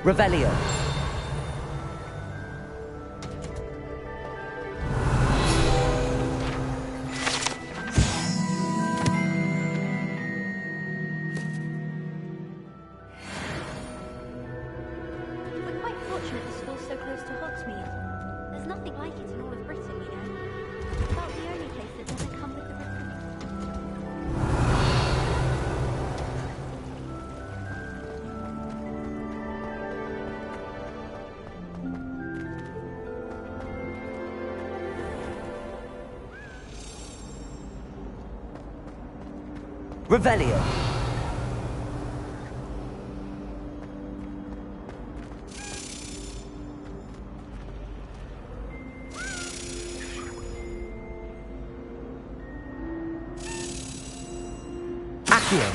Revelio. We're quite fortunate the school's so close to Hogsmeade. There's nothing like it in all of Britain, you know. It's about the only place that doesn't come with the river. Revelio. Accio.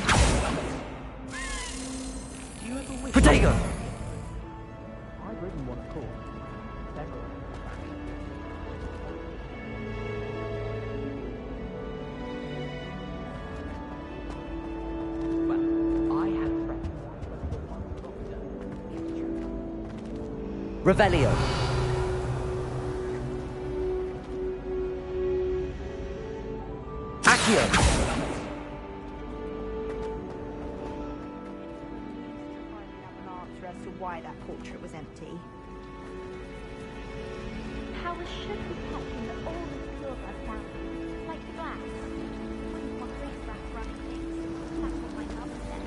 Protego. I've written one called Several. Well, I had a friend. Revelio. Accio. As to why that portrait was empty. Powers should be touching the oldest silver found, like the glass. Wouldn't want riffraff running things. That's what my mother said.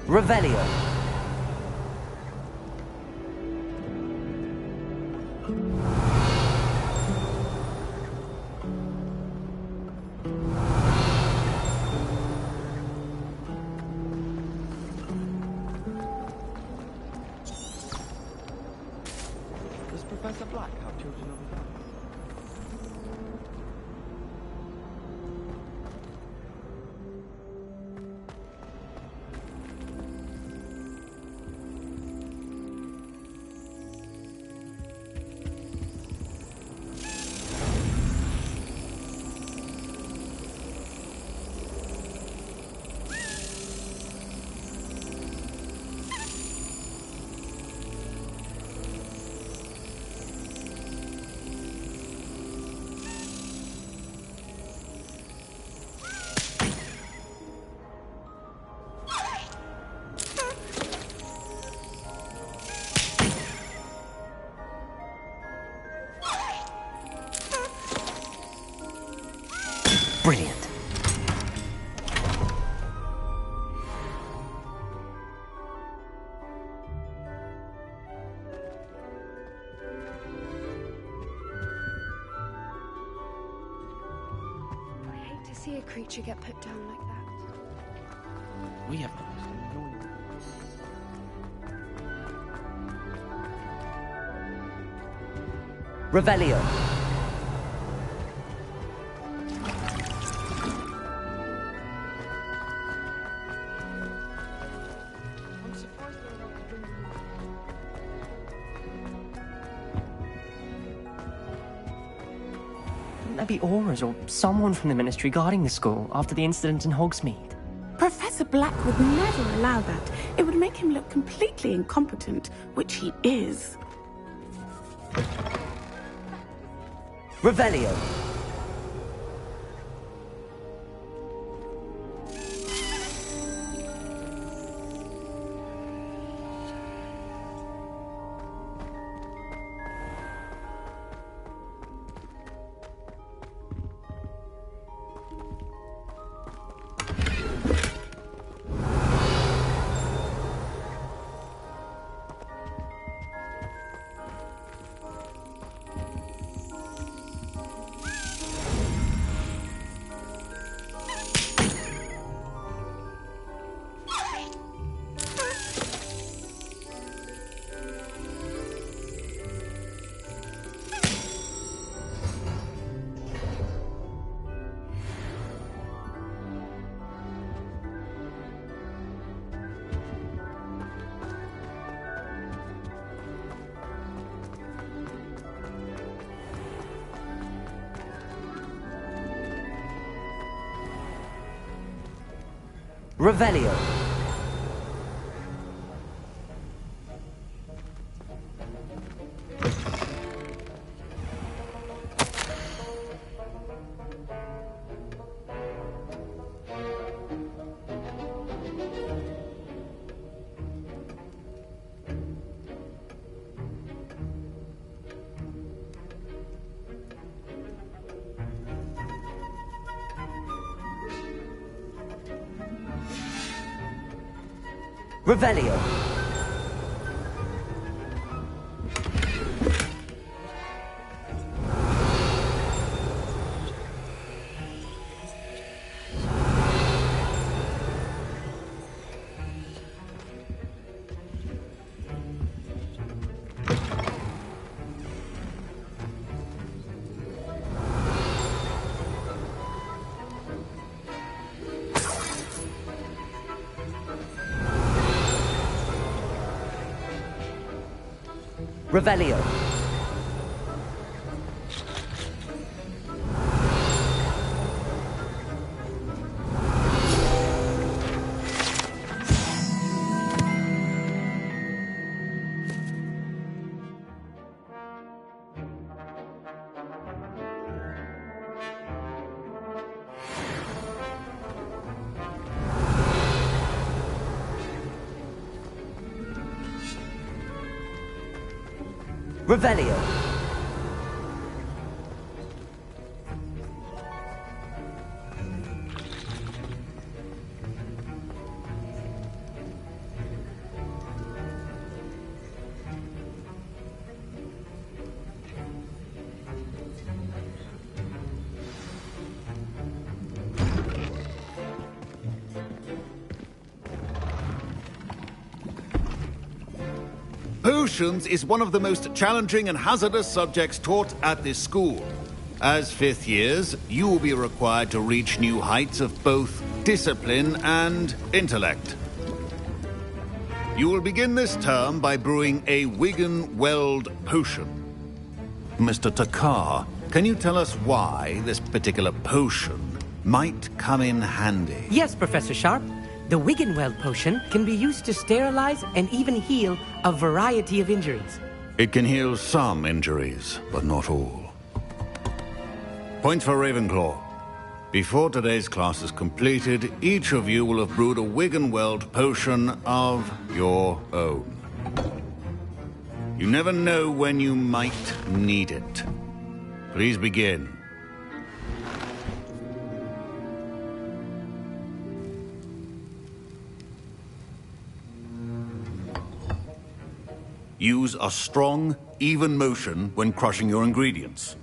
Revelio. Does Professor Black have children of his own? Brilliant. I hate to see a creature get put down like that. We have the most annoying. Revelio. I'm surprised they're not drinking. Wouldn't there be Aurors or someone from the Ministry guarding the school after the incident in Hogsmeade? Professor Black would never allow that. It would make him look completely incompetent, which he is. Revelio. Revelio. Revelio. Revelio. Revelio. Potions is one of the most challenging and hazardous subjects taught at this school. As fifth years, you will be required to reach new heights of both discipline and intellect. You will begin this term by brewing a Wiggenweld potion. Mr. Takar, can you tell us why this particular potion might come in handy? Yes, Professor Sharp. The Wiggenweld potion can be used to sterilize and even heal a variety of injuries. It can heal some injuries, but not all. Point for Ravenclaw. Before today's class is completed, each of you will have brewed a Wiggenweld potion of your own. You never know when you might need it. Please begin. Use a strong, even motion when crushing your ingredients.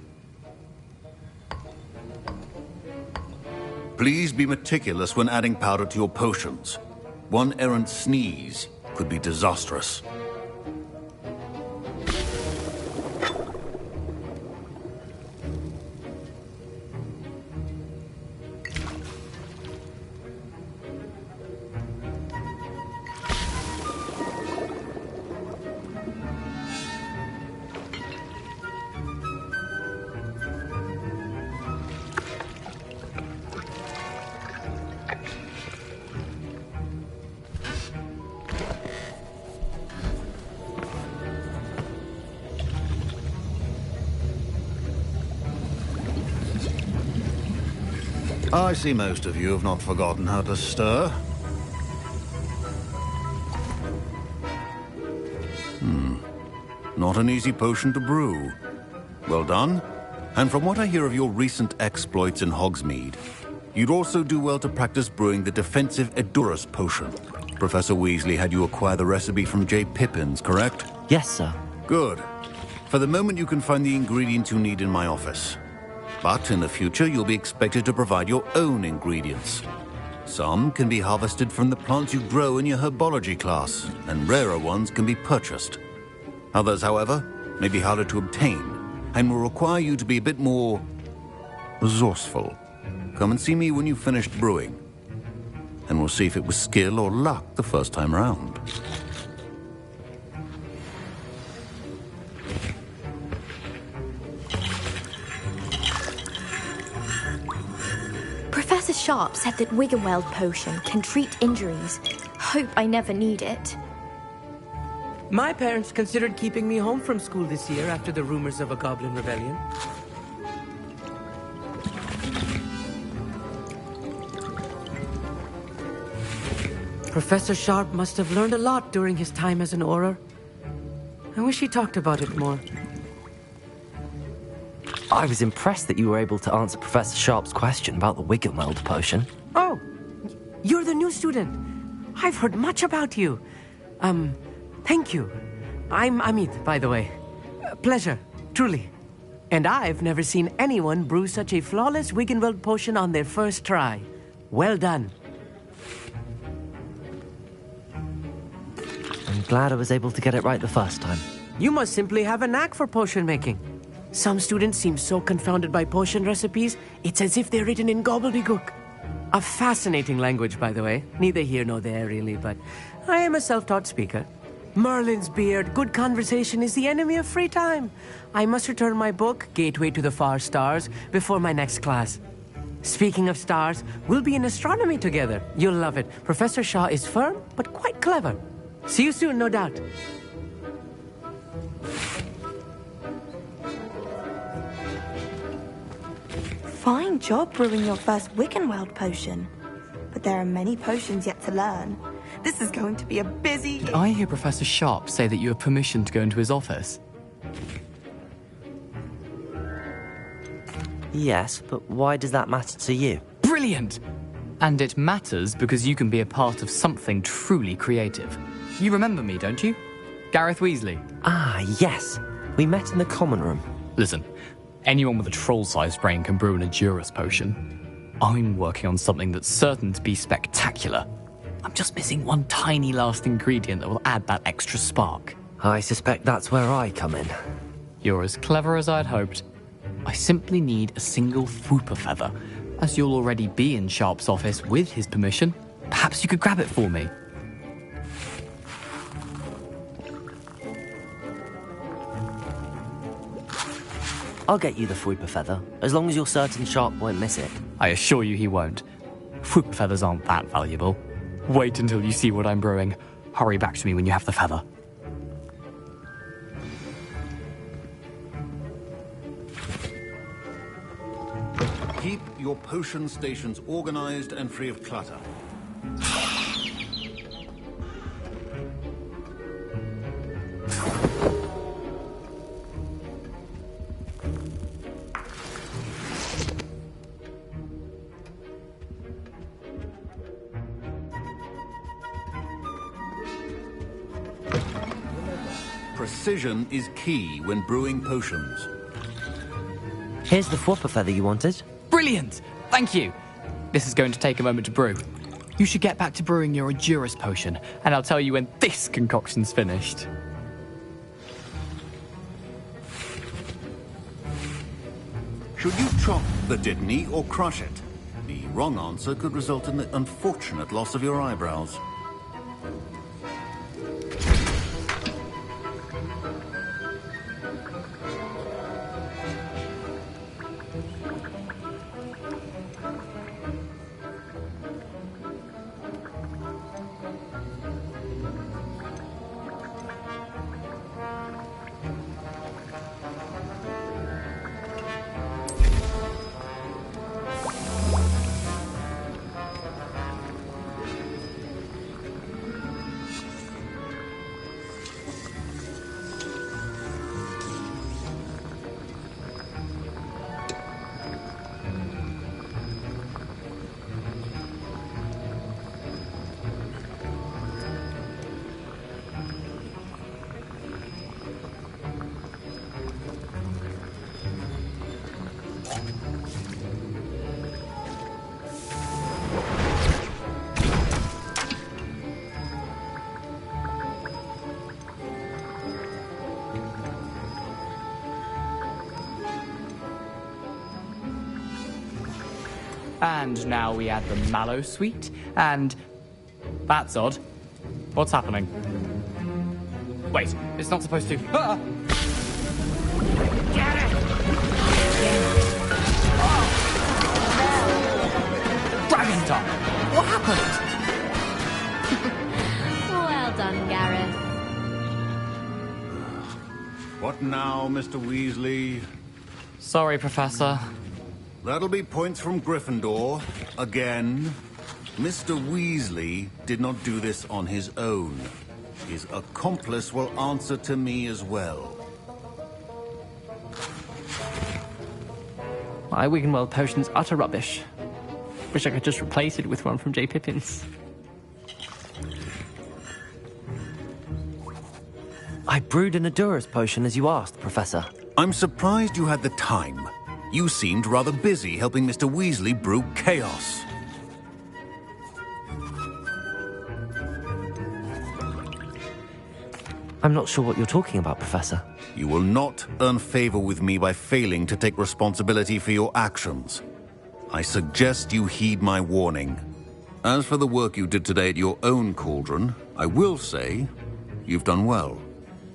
Please be meticulous when adding powder to your potions. One errant sneeze could be disastrous. I see most of you have not forgotten how to stir. Not an easy potion to brew. Well done. And from what I hear of your recent exploits in Hogsmeade, you'd also do well to practice brewing the defensive Edurus potion. Professor Weasley had you acquire the recipe from J. Pippins, correct? Yes, sir. Good. For the moment, you can find the ingredients you need in my office. But in the future, you'll be expected to provide your own ingredients. Some can be harvested from the plants you grow in your herbology class, and rarer ones can be purchased. Others, however, may be harder to obtain, and will require you to be a bit more resourceful. Come and see me when you've finished brewing, and we'll see if it was skill or luck the first time round. Professor Professor Sharp said that Wiggenweld potion can treat injuries. Hope I never need it. My parents considered keeping me home from school this year after the rumors of a goblin rebellion. Professor Sharp must have learned a lot during his time as an Auror. I wish he talked about it more. I was impressed that you were able to answer Professor Sharp's question about the Wiggenweld potion. Oh, you're the new student. I've heard much about you. Thank you. I'm Amit, by the way. Pleasure, truly. And I've never seen anyone brew such a flawless Wiggenweld potion on their first try. Well done. I'm glad I was able to get it right the first time. You must simply have a knack for potion making. Some students seem so confounded by potion recipes, it's as if they're written in gobbledygook. A fascinating language, by the way. Neither here nor there, really, but I am a self-taught speaker. Merlin's beard, good conversation is the enemy of free time. I must return my book, Gateway to the Far Stars, before my next class. Speaking of stars, we'll be in astronomy together. You'll love it. Professor Shaw is firm, but quite clever. See you soon, no doubt. Fine job brewing your first Wiggenweld potion. But there are many potions yet to learn. This is going to be a busy... I hear Professor Sharp say that you have permission to go into his office. Yes, but why does that matter to you? Brilliant! And it matters because you can be a part of something truly creative. You remember me, don't you? Gareth Weasley. Ah, yes. We met in the common room. Listen, anyone with a troll-sized brain can brew an Edurus potion. I'm working on something that's certain to be spectacular. I'm just missing one tiny last ingredient that will add that extra spark. I suspect that's where I come in. You're as clever as I'd hoped. I simply need a single Fwooper feather. As you'll already be in Sharp's office with his permission, perhaps you could grab it for me. I'll get you the Fwooper feather, as long as you're certain Sharp won't miss it. I assure you he won't. Fwooper feathers aren't that valuable. Wait until you see what I'm brewing. Hurry back to me when you have the feather. Keep your potion stations organized and free of clutter. Precision is key when brewing potions. Here's the Fwooper feather you wanted. Brilliant! Thank you! This is going to take a moment to brew. You should get back to brewing your Edurus potion, and I'll tell you when this concoction's finished. Should you chop the Dittany or crush it? The wrong answer could result in the unfortunate loss of your eyebrows. And now we add the mallow sweet, and... That's odd. What's happening? Wait, it's not supposed to... Ah! Get it! time. What happened? Well done, Gareth. What now, Mr. Weasley? Sorry, Professor. That'll be points from Gryffindor. Again. Mr. Weasley did not do this on his own. His accomplice will answer to me as well. My Wiggenweld potion's utter rubbish. Wish I could just replace it with one from J. Pippin's. I brewed an Adura's potion as you asked, Professor. I'm surprised you had the time. You seemed rather busy helping Mr. Weasley brew chaos. I'm not sure what you're talking about, Professor. You will not earn favor with me by failing to take responsibility for your actions. I suggest you heed my warning. As for the work you did today at your own cauldron, I will say you've done well.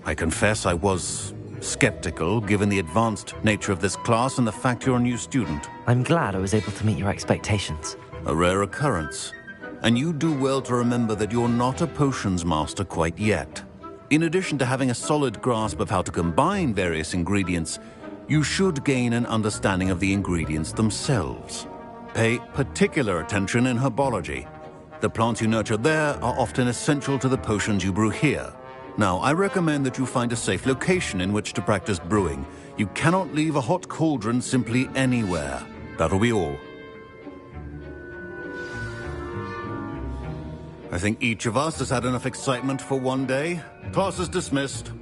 I confess I was skeptical, given the advanced nature of this class and the fact you're a new student. I'm glad I was able to meet your expectations. A rare occurrence. And you do well to remember that you're not a potions master quite yet. In addition to having a solid grasp of how to combine various ingredients, you should gain an understanding of the ingredients themselves. Pay particular attention in herbology. The plants you nurture there are often essential to the potions you brew here. Now, I recommend that you find a safe location in which to practice brewing. You cannot leave a hot cauldron simply anywhere. That'll be all. I think each of us has had enough excitement for one day. Class is dismissed.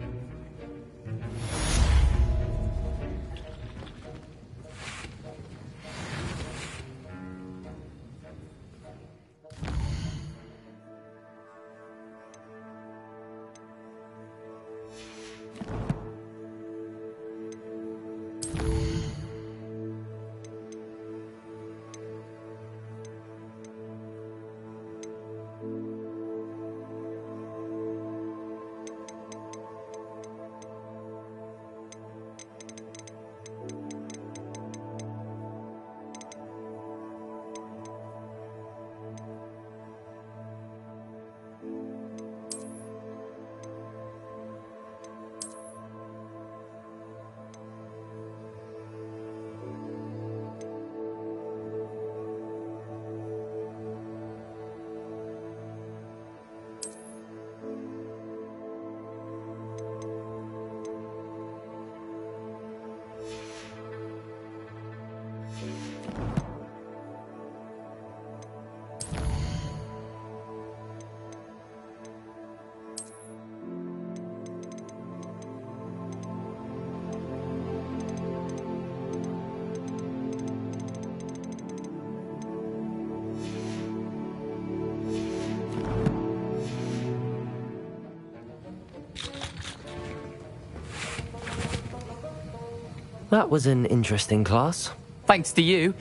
That was an interesting class. Thanks to you.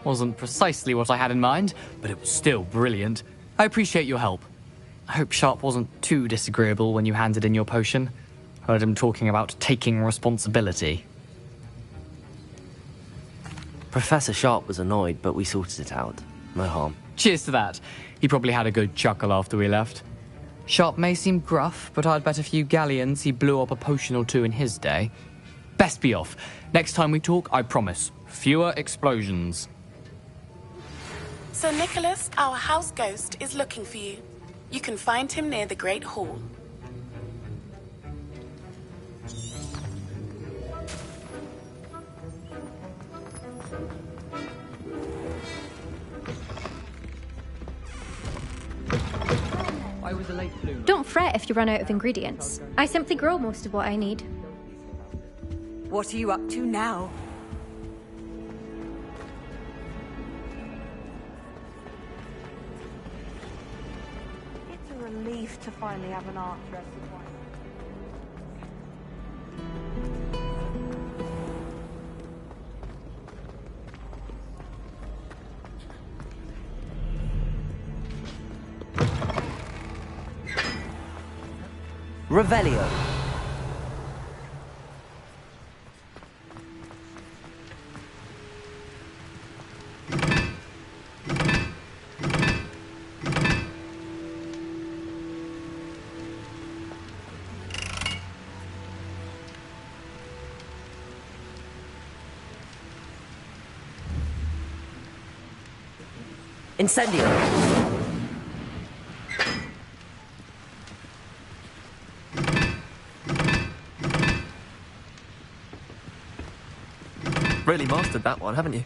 Wasn't precisely what I had in mind, but it was still brilliant. I appreciate your help. I hope Sharp wasn't too disagreeable when you handed in your potion. Heard him talking about taking responsibility. Professor Sharp was annoyed, but we sorted it out. No harm. Cheers to that. He probably had a good chuckle after we left. Sharp may seem gruff, but I'd bet a few galleons he blew up a potion or two in his day. Best be off. Next time we talk, I promise, fewer explosions. Sir Nicholas, our house ghost, is looking for you. You can find him near the Great Hall. I was a late bloomer. Don't fret if you run out of ingredients. I simply grow most of what I need. What are you up to now? It's a relief to finally have an art dress. Revelio. Incendio. Really mastered that one, haven't you?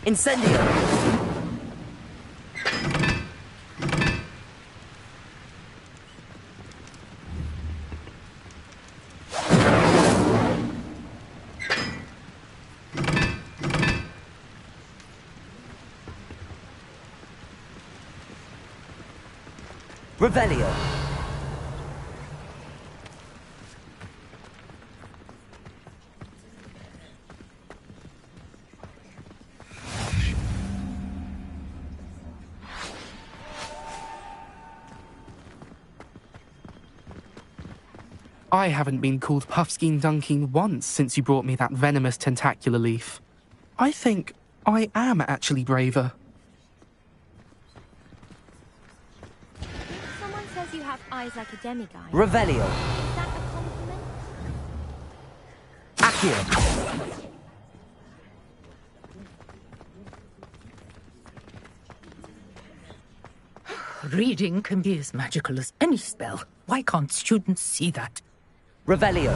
Incendio. Revelio. I haven't been called Puffskein Dunking once since you brought me that venomous tentacular leaf. I think I am actually braver. Someone says you have eyes like a demigod. Revelio. Is that a compliment? Accio. Reading can be as magical as any spell. Why can't students see that? Revelio.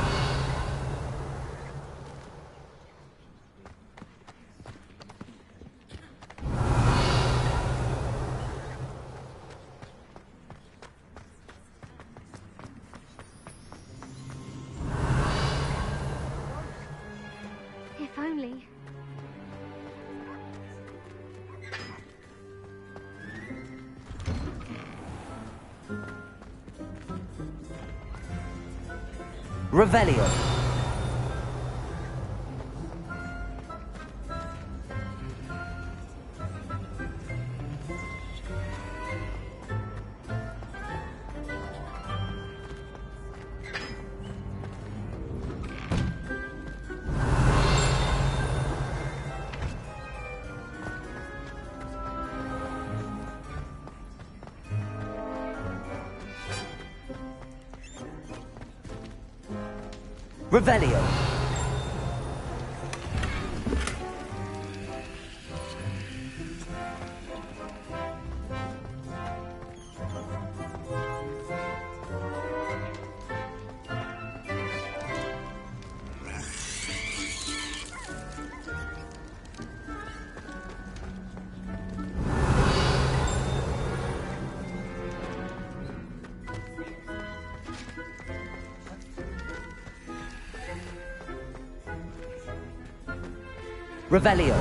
If only. Revelio. Revelio. Revelio.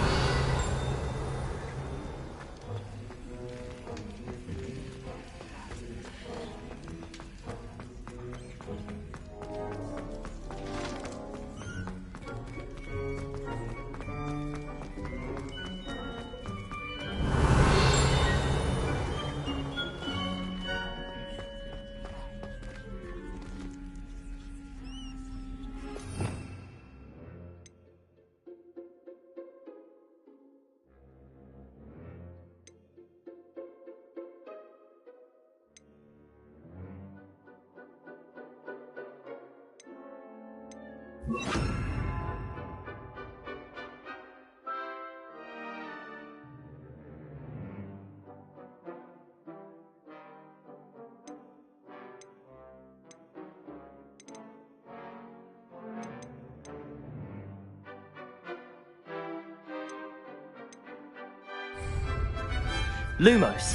Lumos.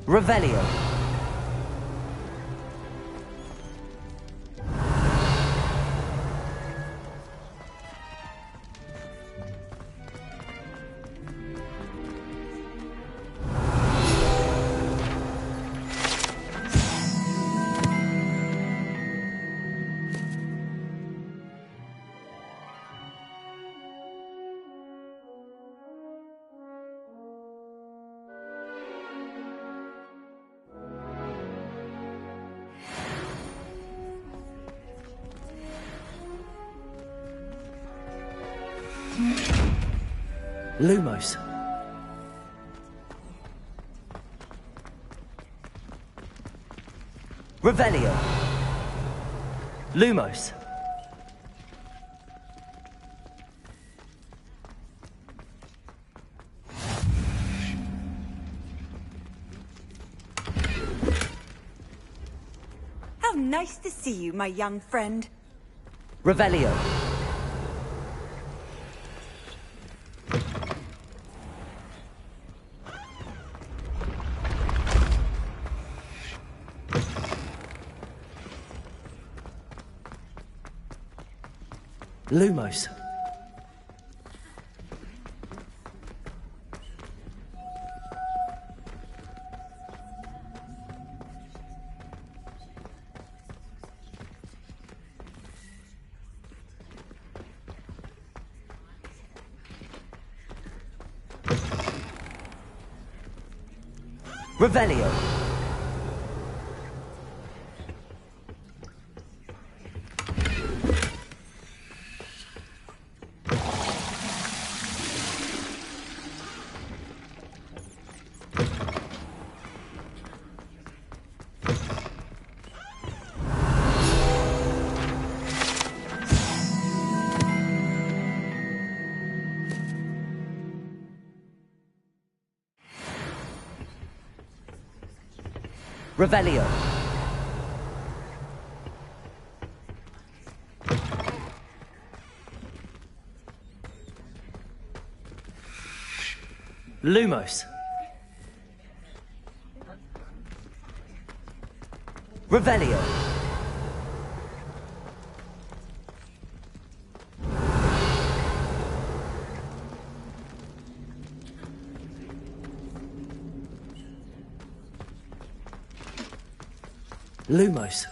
Revelio. Lumos. Revelio. Lumos. How nice to see you, my young friend. Revelio. Lumos. Revelio. Revelio. Lumos. Revelio. Lumos.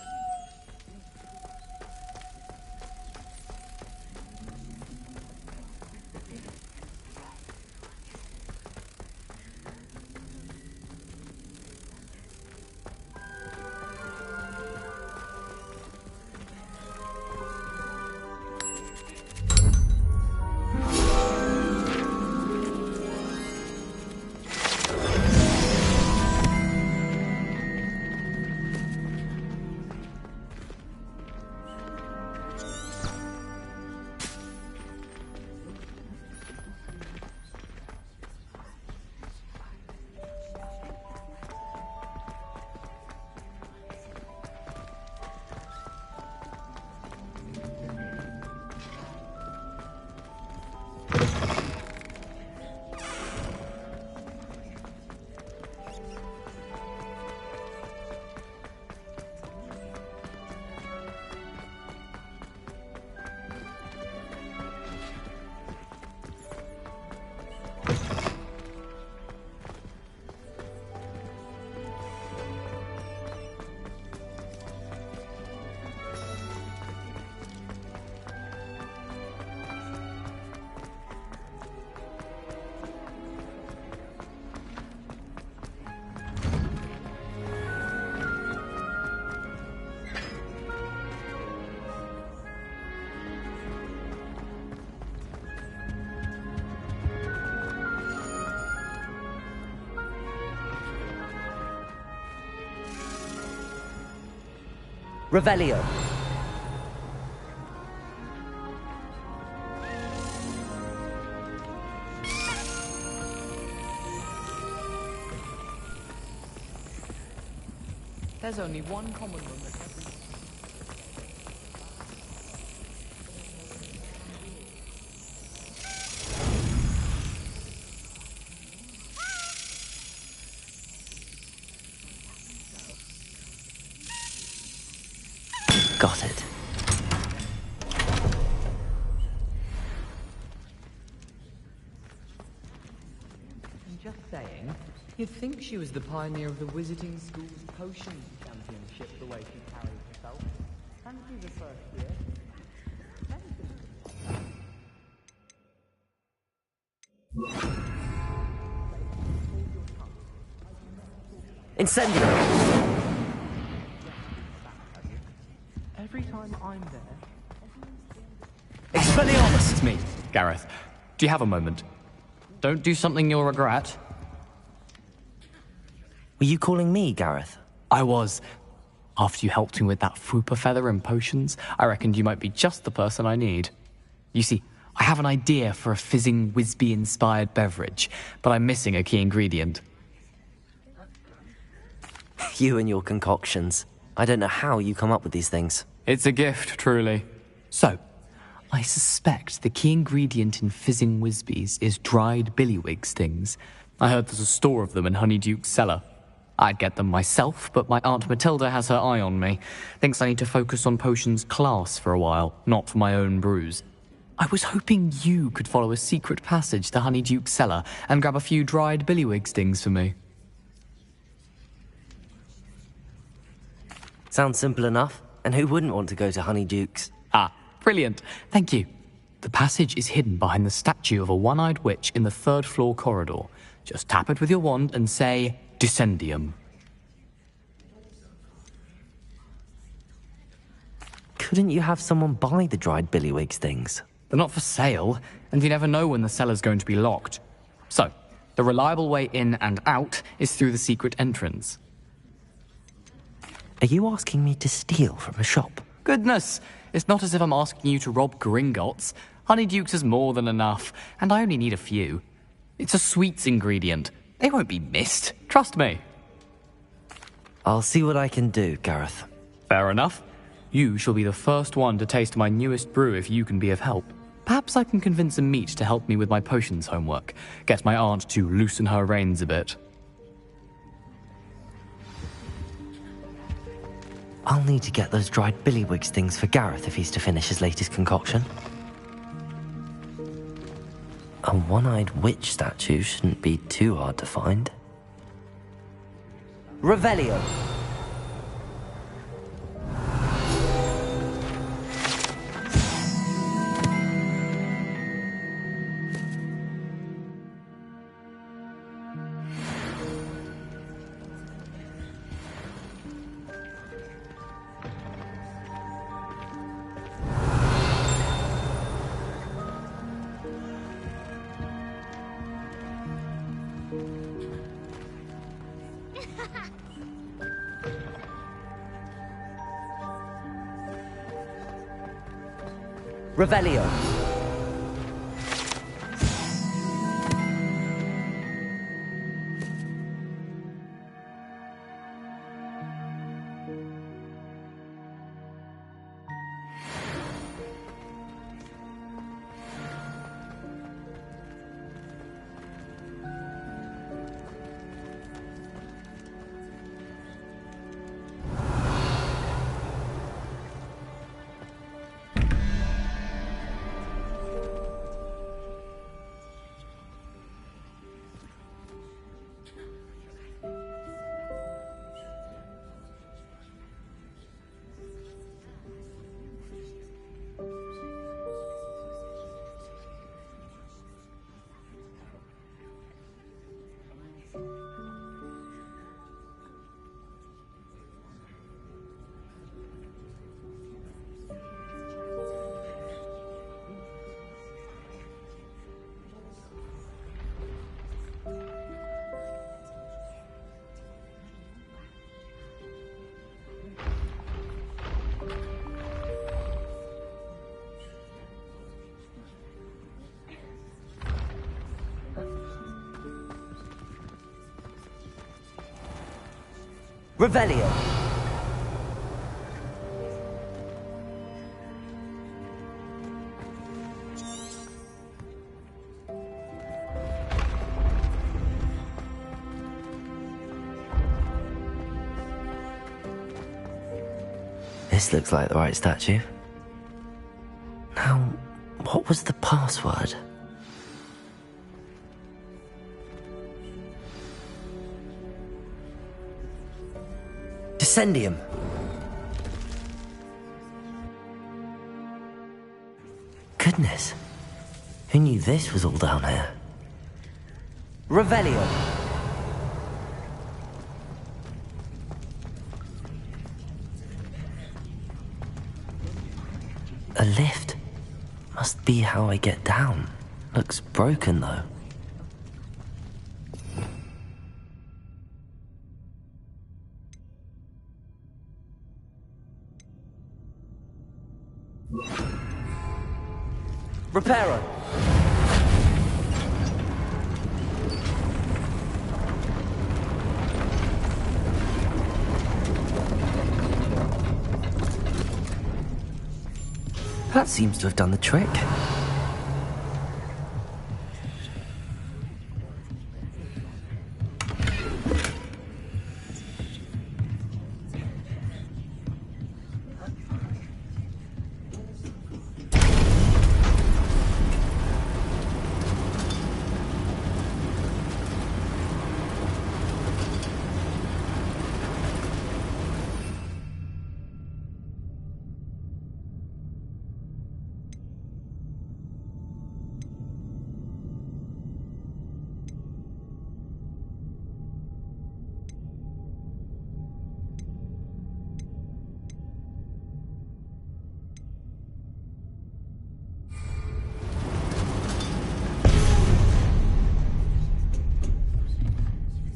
Revelio. There's only one common room that every... Got it. I'm just saying, you'd think she was the pioneer of the Wizarding School's potion championship, the way she carries herself. And through the first year. Incendio. Every time I'm there... Expelliarmus. It's me, Gareth. Do you have a moment? Don't do something you'll regret. Were you calling me, Gareth? I was. After you helped me with that Fupa feather and potions, I reckoned you might be just the person I need. You see, I have an idea for a fizzing Whizbee-inspired beverage, but I'm missing a key ingredient. You and your concoctions. I don't know how you come up with these things. It's a gift, truly. So, I suspect the key ingredient in fizzing Whizbees is dried billywig stings. I heard there's a store of them in Honeyduke's cellar. I'd get them myself, but my Aunt Matilda has her eye on me. Thinks I need to focus on potions class for a while, not for my own brews. I was hoping you could follow a secret passage to Honeyduke's cellar and grab a few dried billywig stings for me. Sounds simple enough. And who wouldn't want to go to Honeyduke's? Ah, brilliant. Thank you. The passage is hidden behind the statue of a one-eyed witch in the third-floor corridor. Just tap it with your wand and say, Descendium. Couldn't you have someone buy the dried billywig stings? They're not for sale, and you never know when the cellar's going to be locked. So, the reliable way in and out is through the secret entrance. Are you asking me to steal from a shop? Goodness, it's not as if I'm asking you to rob Gringotts. Honeyduke's is more than enough, and I only need a few. It's a sweets ingredient. They won't be missed. Trust me. I'll see what I can do, Gareth. Fair enough. You shall be the first one to taste my newest brew if you can be of help. Perhaps I can convince a meat to help me with my potions homework. Get my aunt to loosen her reins a bit. I'll need to get those dried billywig stings for Gareth if he's to finish his latest concoction. A one-eyed witch statue shouldn't be too hard to find. Revelio. Revelio. Revelio. This looks like the right statue. Now, what was the password? Descendium. Goodness. Who knew this was all down here? Revelio. A lift. Must be how I get down. Looks broken, though. Reparo. That seems to have done the trick.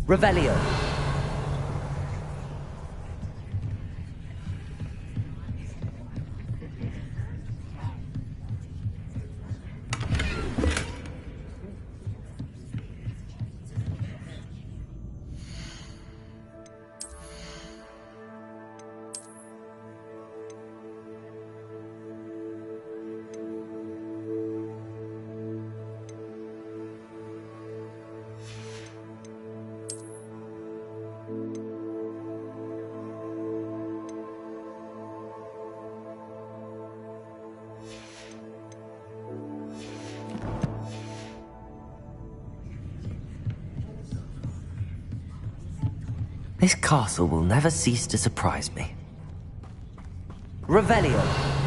Revelio. This castle will never cease to surprise me. Revelio.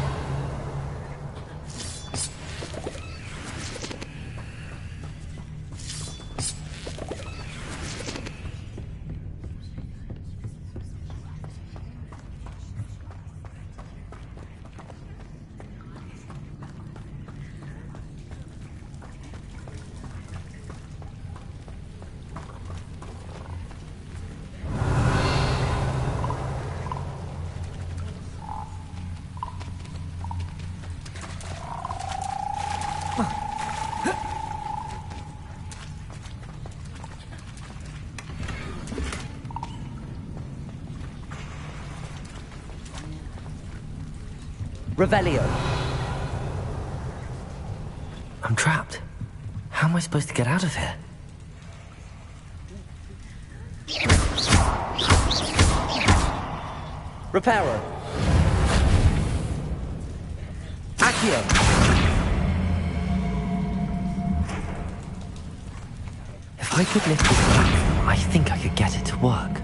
Revelio. I'm trapped. How am I supposed to get out of here? Reparo. Accio. If I could lift this platform, I think I could get it to work.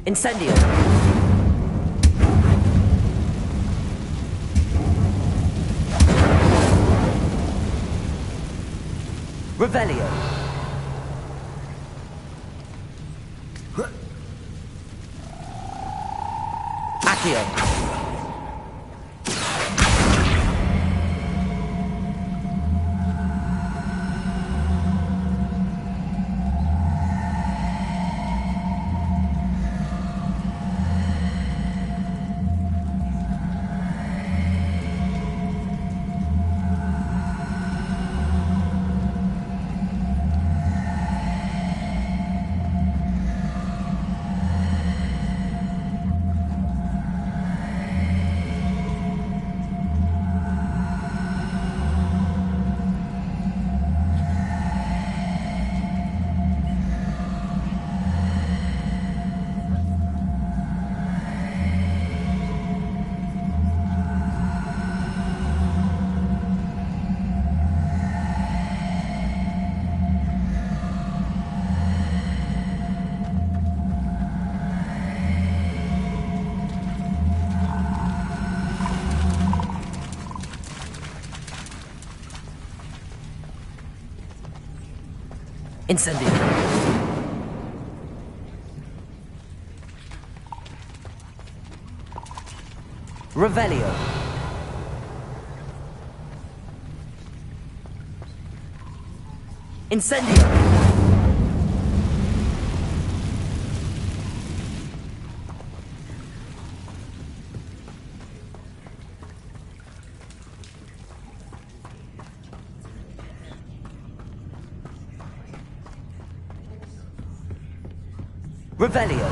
Incendio. Revelio. Accio. Incendio. Revelio. Incendio. Revelio.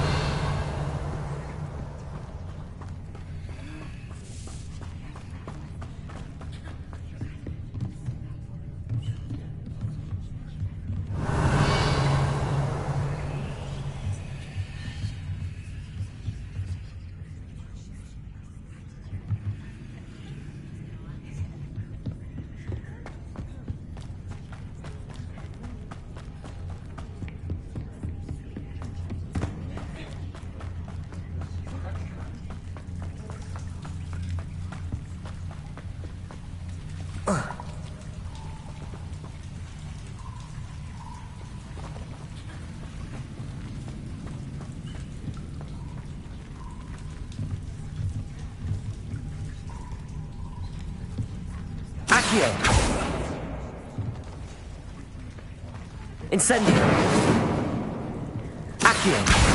Accio. Incendio. Accio.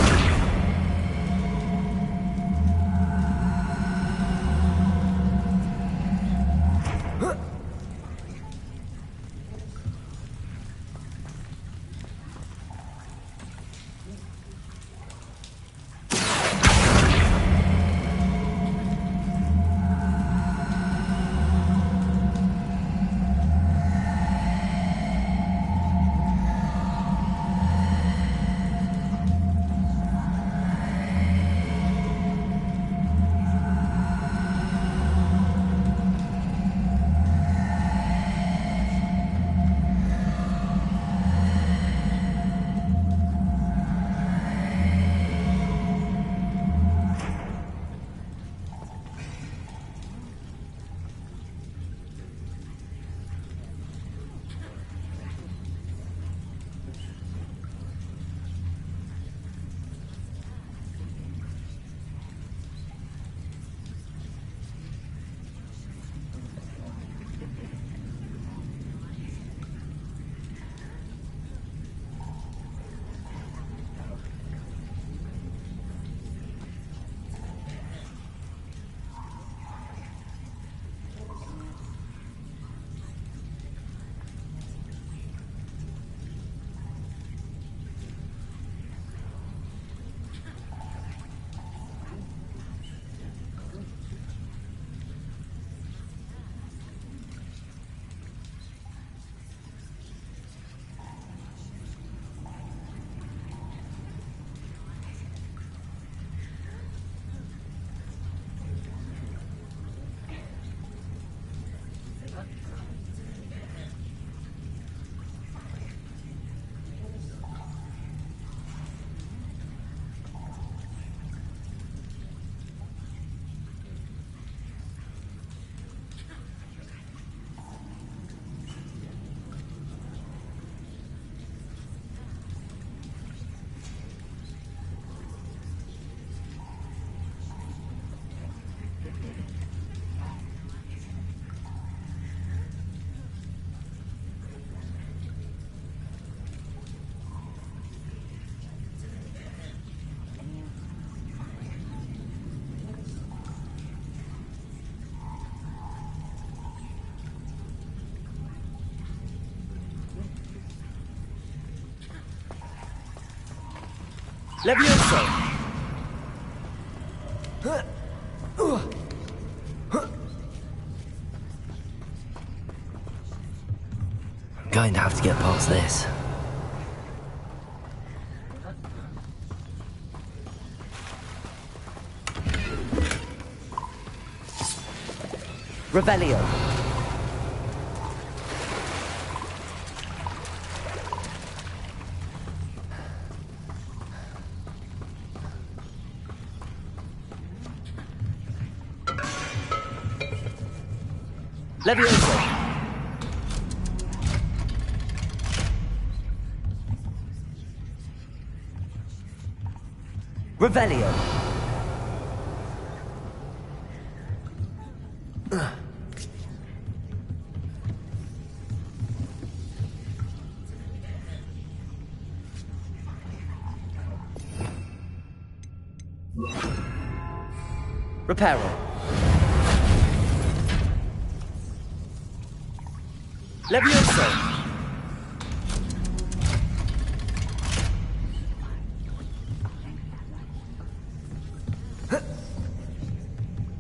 Levioso! I'm going to have to get past this. Revelio. Levioso. Revelio. Reparo. Levioso.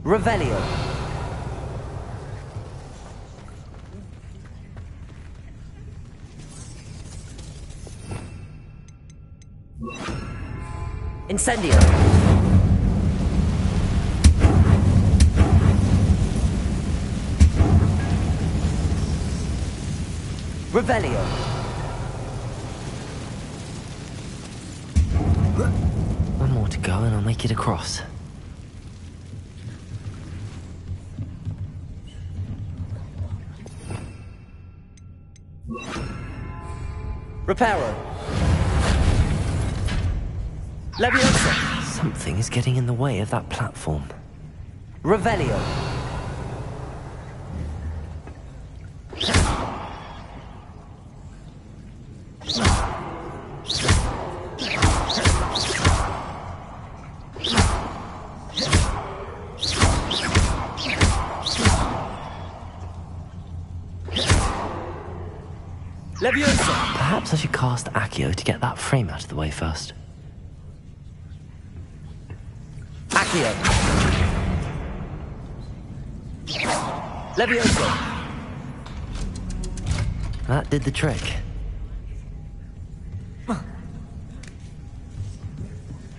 Revelio. Incendio. Revelio. One more to go and I'll make it across. Reparo. Leviosa. Something is getting in the way of that platform. Revelio. Leviosa. Perhaps I should cast Accio to get that frame out of the way first. Accio. Leviosa. That did the trick.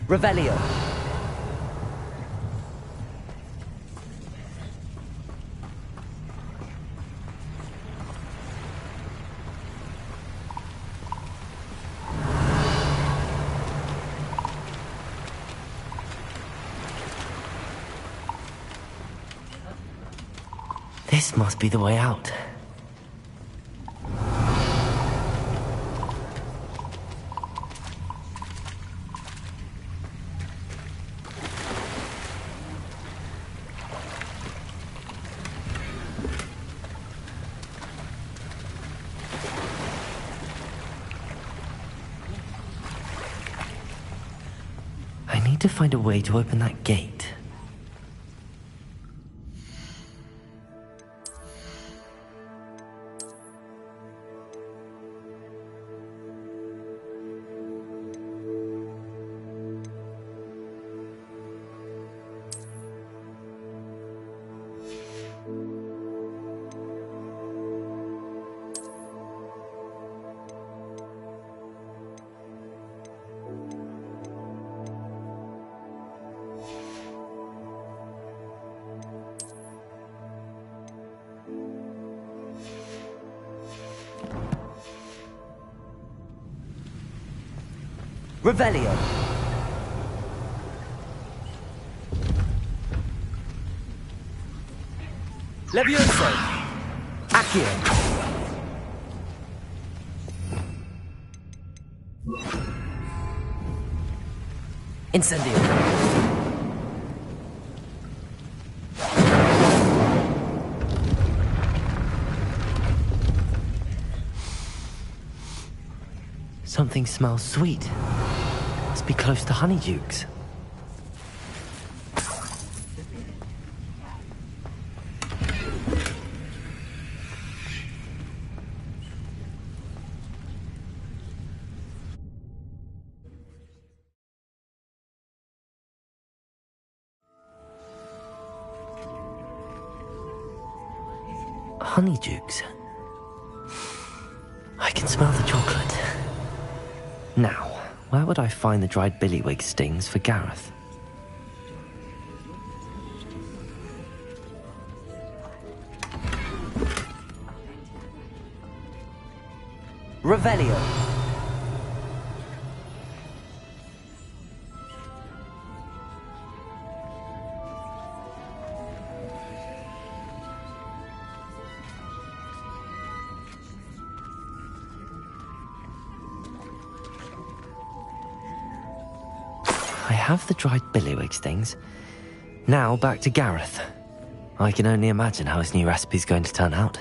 Revelio. This must be the way out. I need to find a way to open that gate. Revelio. Levioso. Accio. Incendio. Something smells sweet. Must be close to Honeydukes. Honeydukes. I can smell the chocolate. Now, where would I find the dried billywig stings for Gareth? Revelio. I have the dried billywigs things. Now back to Gareth. I can only imagine how his new recipe's going to turn out.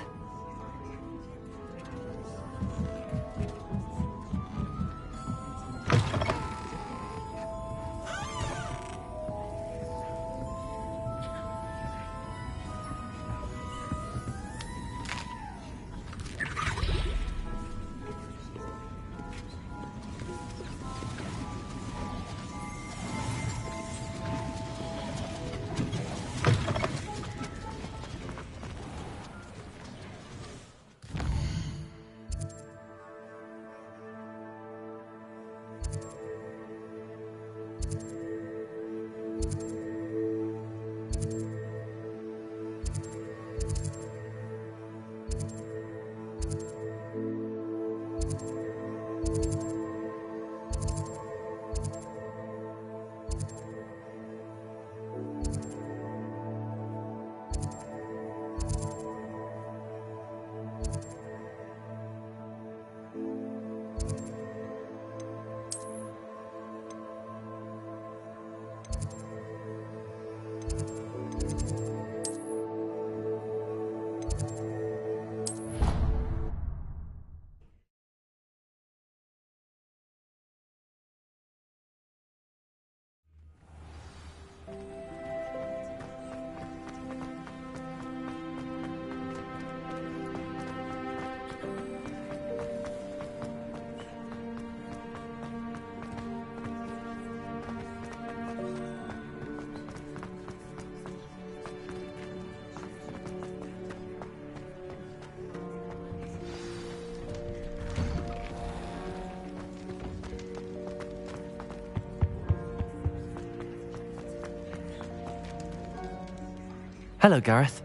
Hello, Gareth.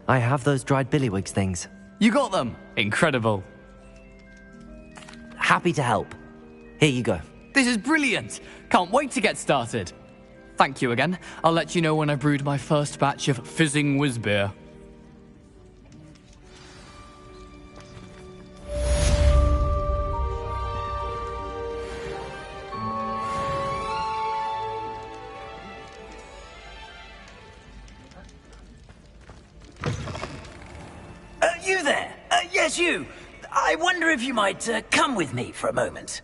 I have those dried billywigs things. You got them! Incredible. Happy to help. Here you go. This is brilliant! Can't wait to get started. Thank you again. I'll let you know when I brewed my first batch of fizzing whiz beer. You there? Yes, you. I wonder if you might come with me for a moment.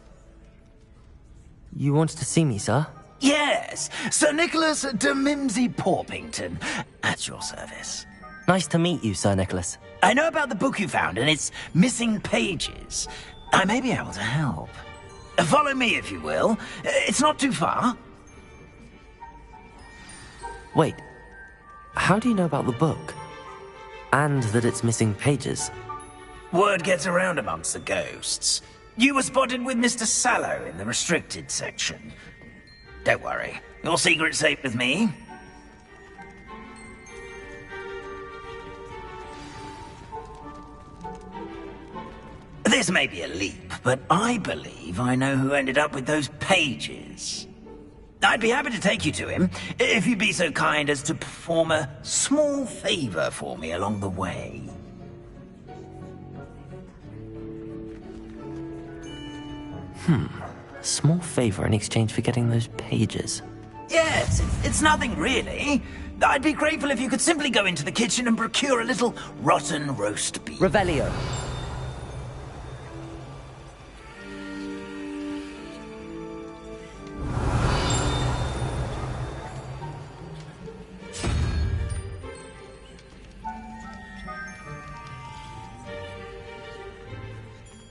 You wanted to see me, sir? Yes, Sir Nicholas de Mimsy Porpington, at your service. Nice to meet you, Sir Nicholas. I know about the book you found and its missing pages. I may be able to help. Follow me, if you will. It's not too far. Wait, how do you know about the book? And that it's missing pages? Word gets around amongst the ghosts. You were spotted with Mr. Sallow in the restricted section. Don't worry, your secret's safe with me. This may be a leap, but I believe I know who ended up with those pages. I'd be happy to take you to him, if you'd be so kind as to perform a small favor for me along the way. A small favor in exchange for getting those pages. Yes, it's nothing really. I'd be grateful if you could simply go into the kitchen and procure a little rotten roast beef. Revelio.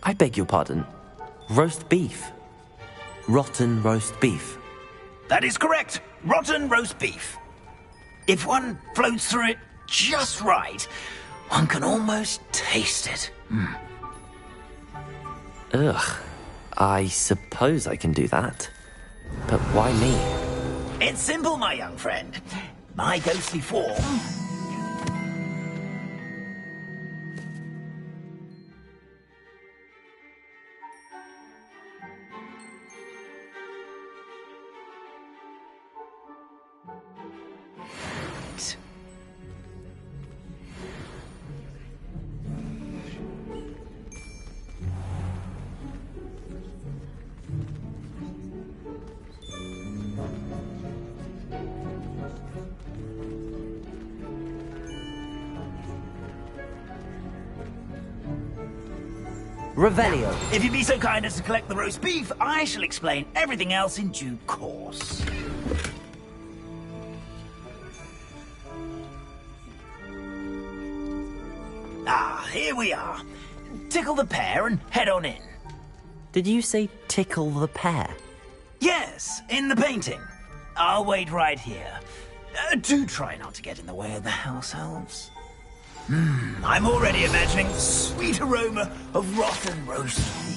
I beg your pardon. Roast beef. Rotten roast beef. That is correct. Rotten roast beef. If one floats through it just right, one can almost taste it. Ugh. I suppose I can do that. But why me? It's simple, my young friend. My ghostly form... Revelio. If you be so kind as to collect the roast beef, I shall explain everything else in due course. Ah, here we are. Tickle the pear and head on in. Did you say tickle the pear? Yes, in the painting. I'll wait right here. Do try not to get in the way of the house elves. I'm already imagining the sweet aroma of rotten roast beef.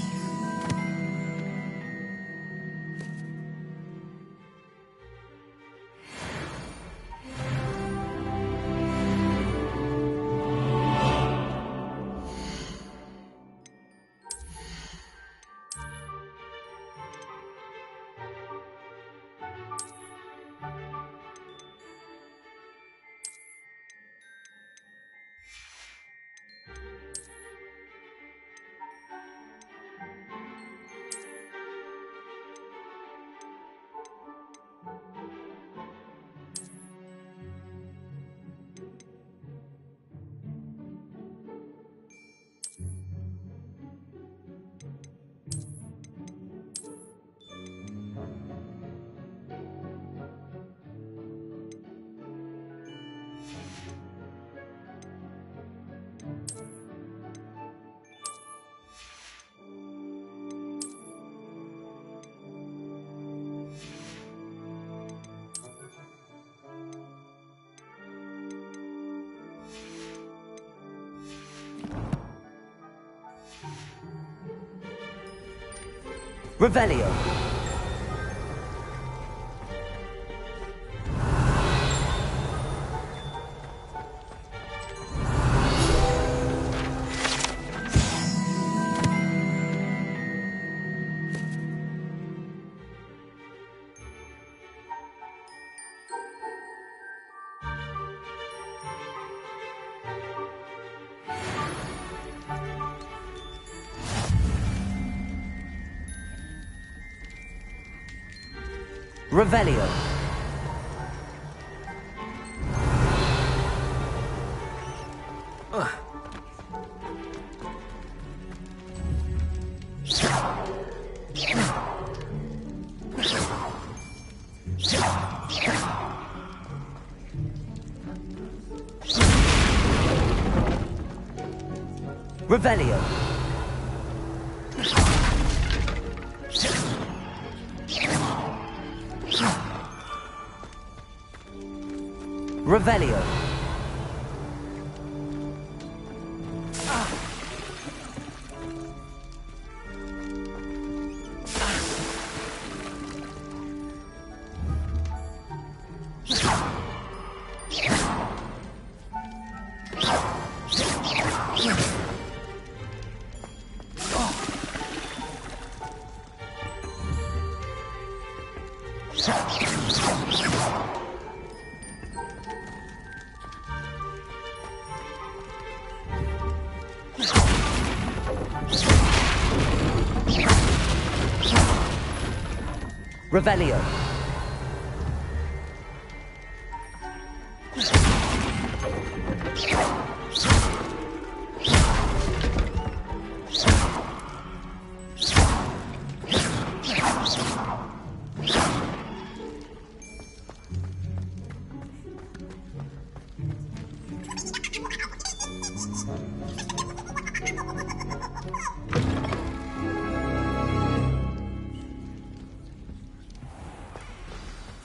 Revelio. Revelio. Revelio. Revelio. Revelio.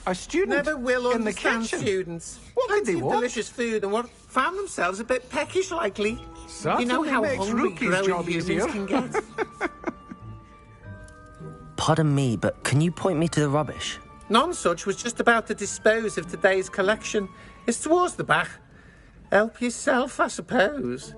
A student Never will in the understand kitchen. students. What did they Plenty of want? delicious food and what found themselves a bit peckish, likely. You know Certainly how makes hungry Rookie's growing job humans easier. can get. Pardon me, but can you point me to the rubbish? Nonsuch was just about to dispose of today's collection. It's towards the back. Help yourself, I suppose.